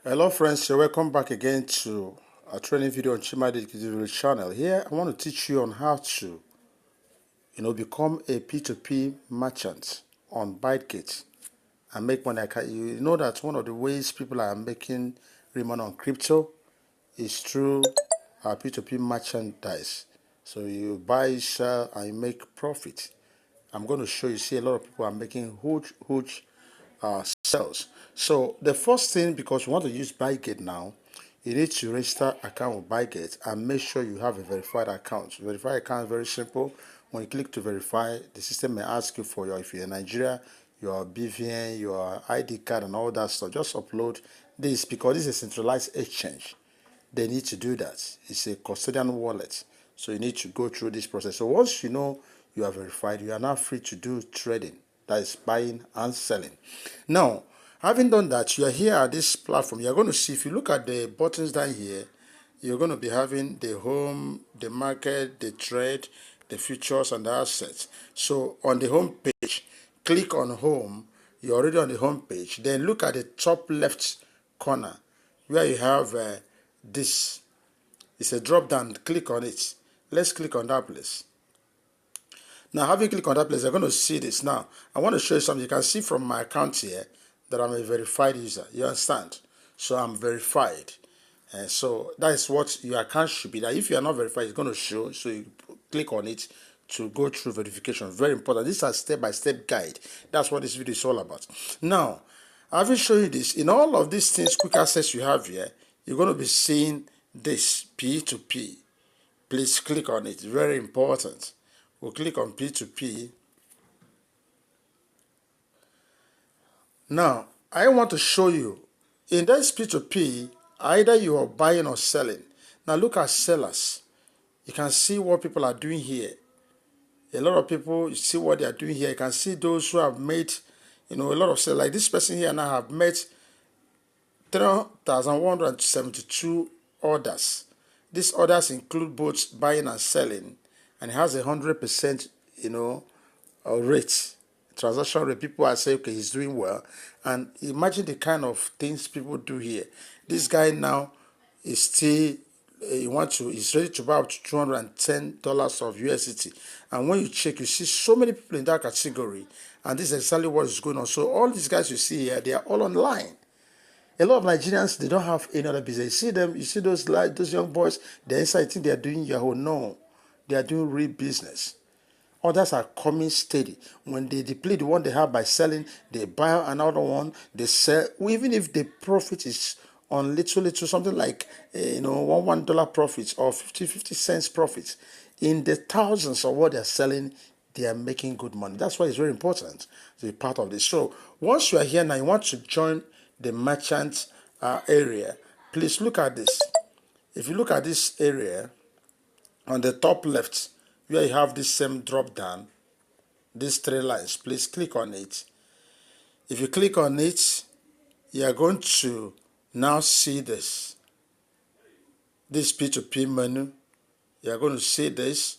Hello friends, you're welcome back again to a training video on Chimadi Digital channel. Here I want to teach you on how to become a P2P merchant on ByteGate and make money. You know that one of the ways people are making real money on crypto is through P2P merchandise. So you buy, sell, and you make profit. I'm going to show you. See, a lot of people are making huge sales. So the first thing, because you want to use ByteGate now, you need to register account with ByteGate and make sure you have a verified account. Verified account is very simple. When you click to verify, the system may ask you for if you're in Nigeria, your BVN, your ID card, and all that stuff. Just upload this because this is a centralized exchange. They need to do that. It's a custodian wallet. So you need to go through this process. So once you know you are verified, you are now free to do trading. That is buying and selling. Now, having done that, you are here at this platform. You're going to see, if you look at the buttons down here, you're going to be having the home, the market, the trade, the futures, and the assets. So on the home page, click on home. You're already on the home page. Then look at the top left corner where you have this. It's a drop down. Click on it. Let's click on that place. Now, having clicked on that place, you're going to see this. Now, I want to show you something. You can see from my account here that I'm a verified user. You understand? So I'm verified. And so that is what your account should be. Now, if you are not verified, it's going to show. So you click on it to go through verification. Very important. This is a step-by-step guide. That's what this video is all about. Now, having shown you this, in all of these things, quick access you have here, you're going to be seeing this P2P. Please click on it. Very important. We'll click on P2P. Now, I want to show you, in this P2P, either you are buying or selling. Now look at sellers. You can see what people are doing here. A lot of people, you see what they are doing here. You can see those who have made, a lot of sales. Like this person here now have made 3,172 orders. These orders include both buying and selling, and it has 100%, rate, transaction rate. People are saying, okay, he's doing well. And imagine the kind of things people do here. This guy now is still, he's ready to buy up to $210 of USDT. And when you check, you see so many people in that category. And this is exactly what is going on. So all these guys you see here, they are all online. A lot of Nigerians, they don't have any other business. You see them, you see those young boys, they're inside, think they're doing Yahoo. No, they are doing real business. Others are coming steady. When they deplete the one they have by selling, they buy another one, they sell. Even if the profit is on little, something like, $1 profits or 50 cents profits, in the thousands of what they're selling, they are making good money. That's why it's very important to be part of this. So once you are here now, you want to join the merchant area, please look at this. If you look at this area, on the top left, where you have this same drop down, these three lines, please click on it. If you click on it, you are going to now see this P2P menu. You are going to see this,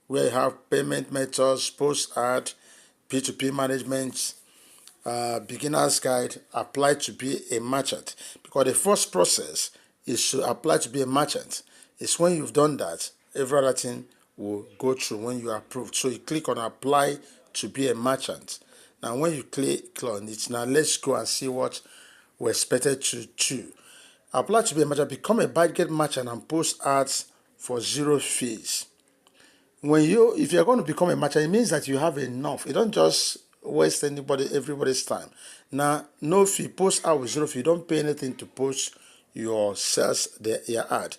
where you have payment methods, post ad, P2P management, beginner's guide, apply to be a merchant. Because the first process is to apply to be a merchant. It's when you've done that, every other thing will go through when you are approved. So you click on apply to be a merchant. Now when you click on it, now let's go and see what we're expected to do. Apply to be a merchant, become a ByteGate merchant and post ads for 0 fees. If you're going to become a merchant, it means that you have enough. You don't just waste everybody's time. Now, no fee, post ad with 0 fee. You don't pay anything to post your sales, your ad.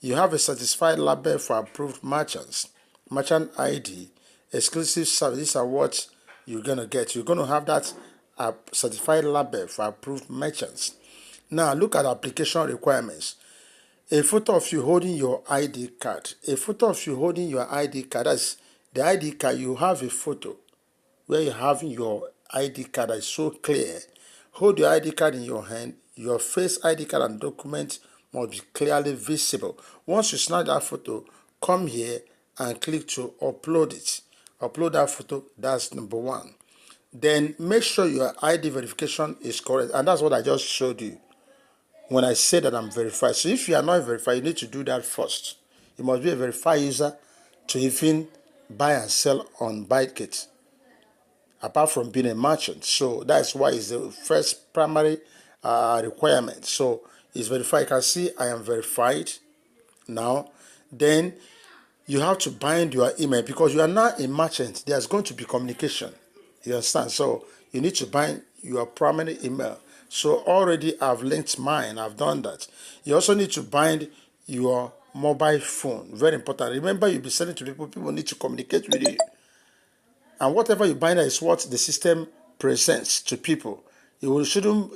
You have a certified label for approved merchants, merchant ID, exclusive service. These are what you're going to get. You're going to have that certified label for approved merchants. Now, look at application requirements. A photo of you holding your ID card. A photo of you holding your ID card. That's the ID card. You have a photo where you have your ID card that is so clear. Hold your ID card in your hand. Your face ID card and document must be clearly visible. Once you snap that photo, come here and click to upload it. Upload that photo. That's number one. Then make sure your ID verification is correct. And that's what I just showed you. when I say that I'm verified. So if you are not verified, you need to do that first. You must be a verified user to even buy and sell on ByteGate, apart from being a merchant. So that's why it's the first primary requirement. So it's verified. You can see I am verified now. Then you have to bind your email because you are not a merchant. There's going to be communication. You understand? So you need to bind your primary email. So already I've linked mine. I've done that. You also need to bind your mobile phone. Very important. Remember, you'll be sending to people. People need to communicate with you. And whatever you bind is what the system presents to people. You shouldn't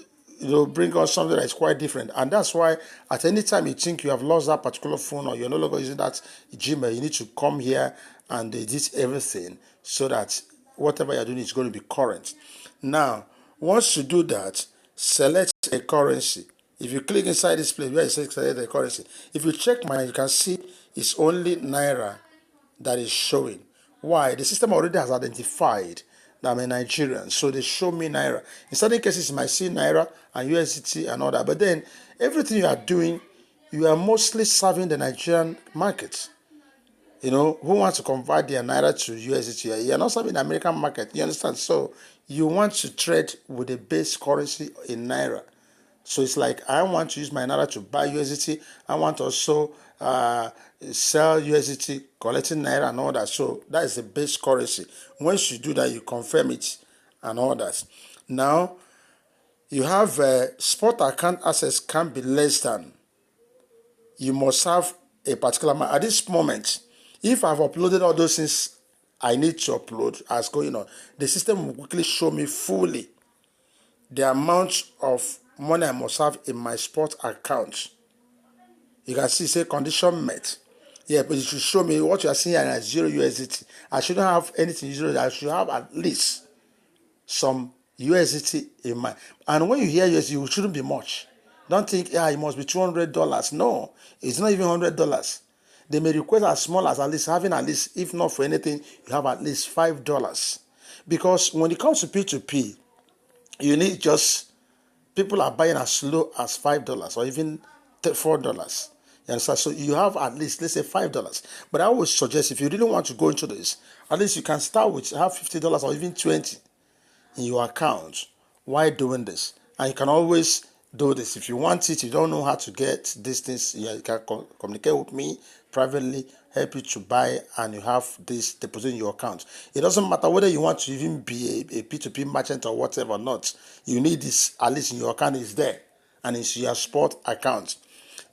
bring out something that is quite different. And that's why at any time you think you have lost that particular phone or you're no longer using that Gmail, you need to come here and edit everything so that whatever you're doing is going to be current. Now, once you do that, select a currency. If you click inside this place where it says select a currency, if you check mine, you can see it's only Naira that is showing. Why? The system already has identified that I'm a Nigerian, so they show me Naira. In certain cases, you might see Naira and USDT and all that, but then everything you are doing, you are mostly serving the Nigerian market. Who wants to convert their Naira to USDT? You're not serving the American market, you understand? So you want to trade with the base currency in Naira. So it's like I want to use my Naira to buy USDT. I want to also sell USDT, collecting Naira and all that. So that is the base currency. Once you do that, you confirm it and all that. Now, you have spot account access can be less than. You must have a particular amount. At this moment, if I've uploaded all those things I need to upload as going on, the system will quickly show me fully the amount of money I must have in my spot account. You can see, say condition met. Yeah, but it should show me what you are seeing as 0 USDT. I shouldn't have anything 0. I should have at least some USDT in my. And when you hear USDT, it shouldn't be much. Don't think, it must be $200. No, it's not even $100. They may request as small as at least having at least, if not for anything, you have at least $5. Because when it comes to P2P, you need just. People are buying as low as $5 or even $4. You understand? So you have at least, let's say, $5. But I would suggest if you really want to go into this, at least you can start with have $50 or even $20 in your account while doing this. And you can always do this. If you want it, you don't know how to get these things, you can communicate with me privately, help you to buy, and you have this deposit in your account. It doesn't matter whether you want to even be a P2P merchant or whatever not. You need this, at least in your account is there, and it's your spot account.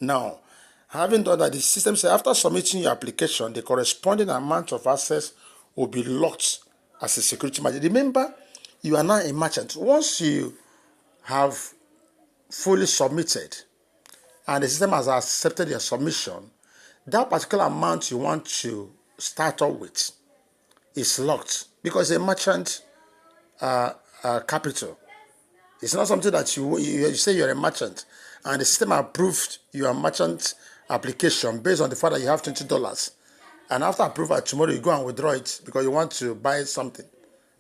Now, having done that, the system says after submitting your application, the corresponding amount of access will be locked as a security merchant. Remember, you are not a merchant. Once you have fully submitted and the system has accepted your submission, that particular amount you want to start up with is locked because it's a merchant capital. It's not something that you say you're a merchant and the system approved your merchant application based on the fact that you have $20. And after approval, tomorrow you go and withdraw it because you want to buy something.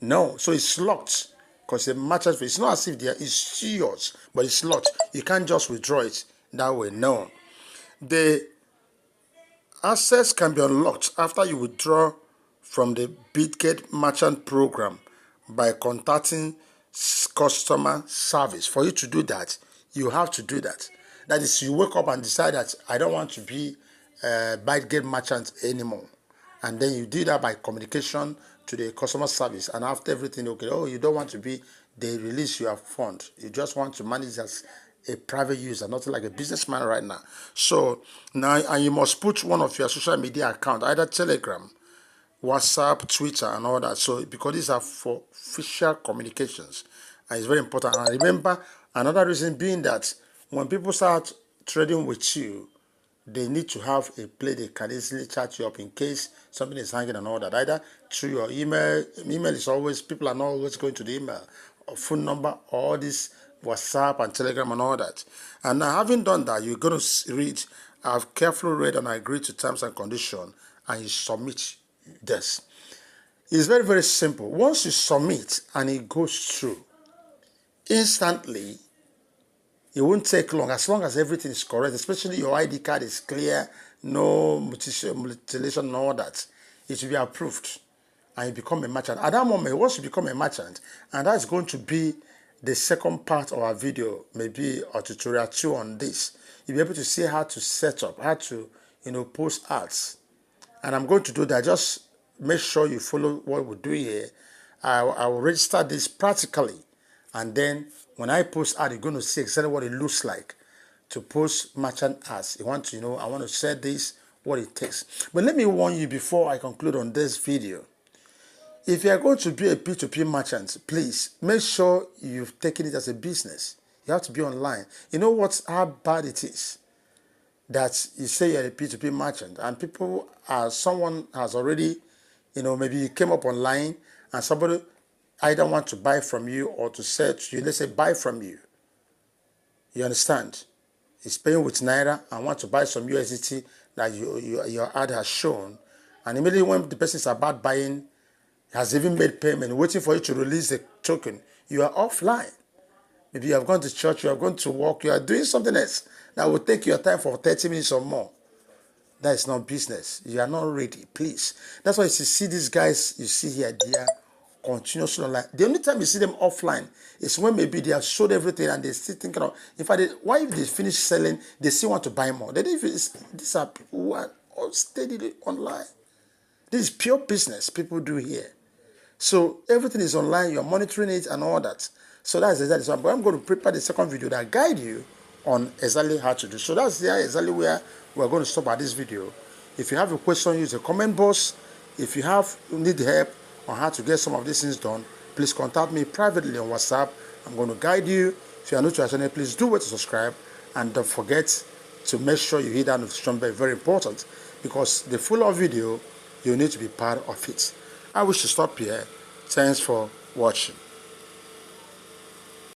No, so it's locked because the merchant fee. It's not as if it's yours, but it's locked. You can't just withdraw it that way. No, the access can be unlocked after you withdraw from the ByteGate merchant program by contacting customer service. For you to do that, you have to do that. That is, you wake up and decide that I don't want to be a ByteGate merchant anymore. And then you do that by communication to the customer service. And after everything, okay, you don't want to be, they release your fund. You just want to manage as a private user, not like a businessman right now. So now, and you must put one of your social media account, either Telegram, WhatsApp, Twitter, and all that. So because these are for official communications, and it's very important. And remember, another reason being that when people start trading with you, they need to have a place they can easily chat you up in case something is hanging and all that. Either through your email. Email is always, people are not always going to the email, or phone number, all this WhatsApp and Telegram and all that. And now, having done that, you're going to read, I've carefully read and agreed to terms and conditions, and you submit this. It's very, very simple. Once you submit and it goes through, instantly It won't take long as everything is correct, especially your ID card is clear, no mutilation, and all that. It will be approved and you become a merchant. At that moment, once you become a merchant, and that's going to be the second part of our video, maybe a tutorial 2 on this. You'll be able to see how to set up, how to, post ads. And I'm going to do that. Just make sure you follow what we do here. I will register this practically, and then when I post ad, you're going to see exactly what it looks like to post merchant ads. You want to, I want to set this, what it takes. But let me warn you before I conclude on this video. If you are going to be a P2P merchant, please make sure you've taken it as a business. You have to be online. You know how bad it is that you say you're a P2P merchant and someone has already, maybe you came up online and somebody either want to buy from you or to sell to you. Let's say buy from you. You understand? He's paying with Naira and want to buy some USDT that your ad has shown. And immediately when the person is about buying, has even made payment, waiting for you to release the token, you are offline. Maybe you have gone to church, you have gone to work, you are doing something else that will take your time for 30 minutes or more. That is not business. You are not ready, please. That's why you see these guys you see here, they are continuously online. The only time you see them offline is when maybe they have sold everything and they're still thinking of, in fact, why if they finish selling, they still want to buy more. These are people who are all steadily online. This is pure business people do here. So everything is online, you're monitoring it and all that. So that's exactly so. But I'm going to prepare the second video that guide you on exactly how to do. So that's exactly where we're going to stop at this video. If you have a question, use the comment box. If you need help on how to get some of these things done, please contact me privately on WhatsApp. I'm going to guide you. If you are new to our channel, please do wait to subscribe. And don't forget to make sure you hit that notification bell. Very important, because the full video, you need to be part of it. I wish to stop here. Thanks for watching.